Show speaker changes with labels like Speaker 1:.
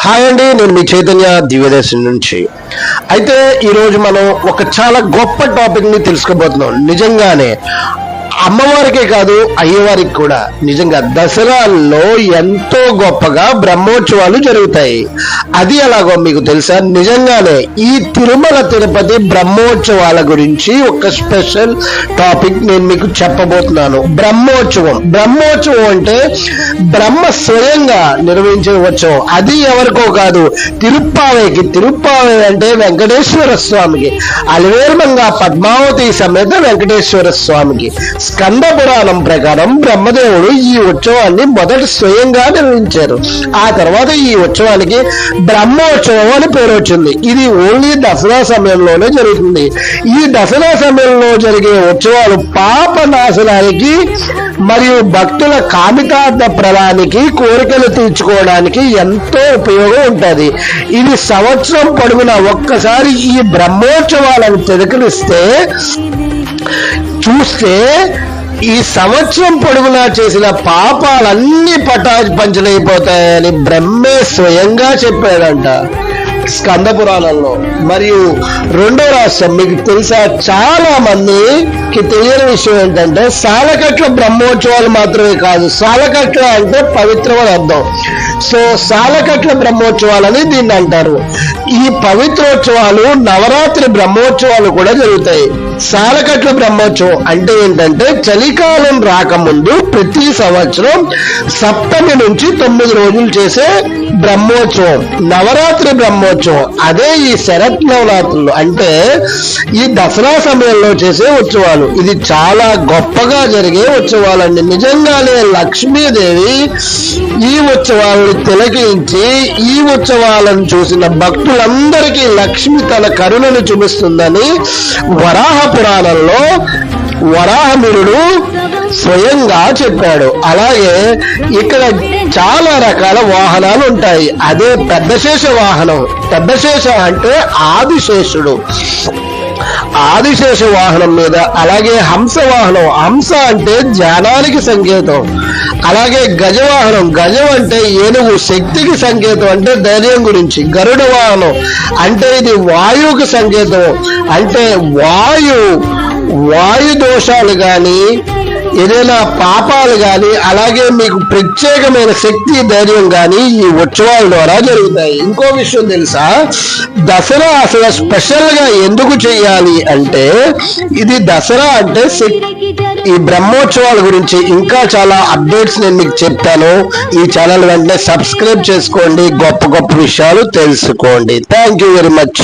Speaker 1: Hi అండి, నేను మీ చైతన్య దివ్యదర్శన్ నుంచి. అయితే ఈరోజు మనం ఒక చాలా గొప్ప టాపిక్ ని తెలుసుకోబోతున్నాం. నిజంగానే అమ్మవారికే కాదు అయ్యవారికి కూడా నిజంగా దసరాల్లో ఎంతో గొప్పగా బ్రహ్మోత్సవాలు జరుగుతాయి. అది ఎలాగో మీకు తెలుసా? నిజంగానే ఈ తిరుమల తిరుపతి బ్రహ్మోత్సవాల గురించి ఒక స్పెషల్ టాపిక్ నేను మీకు చెప్పబోతున్నాను. బ్రహ్మోత్సవం అంటే బ్రహ్మ స్వయంగా నిర్వహించే ఉత్సవం. అది ఎవరికో కాదు, తిరుప్పావై అంటే వెంకటేశ్వర స్వామికి, అలివేర్మంగా పద్మావతి సమేత వెంకటేశ్వర స్వామికి. స్కంద పురాణం ప్రకారం బ్రహ్మదేవుడు ఈ ఉత్సవాన్ని మొదట స్వయంగా నిర్వహించారు. ఆ తర్వాత ఈ ఉత్సవానికి బ్రహ్మోత్సవం అని పేరు వచ్చింది. ఇది ఓన్లీ దసరా సమయంలోనే జరుగుతుంది. ఈ దసరా సమయంలో జరిగే ఉత్సవాలు పాప నాశనానికి మరియు భక్తుల కామితార్థ ప్రదానికి, కోరికలు తీర్చుకోవడానికి ఎంతో ఉపయోగం ఉంటుంది. ఇది సంవత్సరం పొడవునా ఒక్కసారి ఈ బ్రహ్మోత్సవాలను చూస్తే ఈ సంవత్సరం పొడుగునా చేసిన పాపాలన్నీ పంచలైపోతాయని బ్రహ్మే స్వయంగా చెప్పాడంట స్కంద పురాణంలో. మరియు రెండో రాష్ట్రం మీకు తెలుసా, చాలా మందికి తెలియని విషయం ఏంటంటే సాలకట్ల బ్రహ్మోత్సవాలు మాత్రమే కాదు. సాలకట్ల అంటే పవిత్రమని అర్థం. సో సాలకట్ల బ్రహ్మోత్సవాలని దీన్ని అంటారు. ఈ పవిత్రోత్సవాలు నవరాత్రి బ్రహ్మోత్సవాలు కూడా జరుగుతాయి. సాలకట్ల బ్రహ్మోత్సవం అంటే ఏంటంటే చలికాలం రాకముందు ప్రతి సంవత్సరం సప్తమి నుంచి 9 రోజులు చేసే బ్రహ్మోత్సవం నవరాత్రి బ్రహ్మోత్సవం. అదే ఈ శరత్ నవరాత్రులు అంటే ఈ దసరా సమయంలో చేసే ఉత్సవాలు. ఇది చాలా గొప్పగా జరిగే ఉత్సవాలండి. నిజంగానే లక్ష్మీదేవి ఈ ఉత్సవాలను తిలకించి ఈ ఉత్సవాలను చూసిన భక్తులందరికీ లక్ష్మి తన కరుణను చూపిస్తుందని వరాహ పురాణంలో వరాహమిరుడు స్వయంగా చెప్పాడు. అలాగే ఇక్కడ చాలా రకాల వాహనాలు ఉంటాయి. అదే పెద్దశేష వాహనం. పెద్దశేష అంటే ఆదిశేషుడు. ఆదిశేష వాహనం మీద, అలాగే హంస వాహనం. హంస అంటే జ్ఞానానికి సంకేతం. అలాగే గజవాహనం. గజం అంటే ఏనుగు, శక్తికి సంకేతం, అంటే ధైర్యం గురించి. గరుడ వాహనం అంటే ఇది వాయువుకి సంకేతం, అంటే వాయు దోషాలు కానీ ఏదైనా పాపాలు కానీ, అలాగే మీకు ప్రత్యేకమైన శక్తి, ధైర్యం కానీ ఈ ఉత్సవాల ద్వారా జరుగుతాయి. ఇంకో విషయం తెలుసా, దసరా అసలు స్పెషల్ గా ఎందుకు చేయాలి అంటే, ఇది దసరా అంటే ఈ బ్రహ్మోత్సవాల గురించి ఇంకా చాలా అప్డేట్స్ నేను మీకు చెప్తాను. ఈ ఛానల్ వెంటనే సబ్స్క్రైబ్ చేసుకోండి, గొప్ప గొప్ప విషయాలు తెలుసుకోండి. Thank you very much.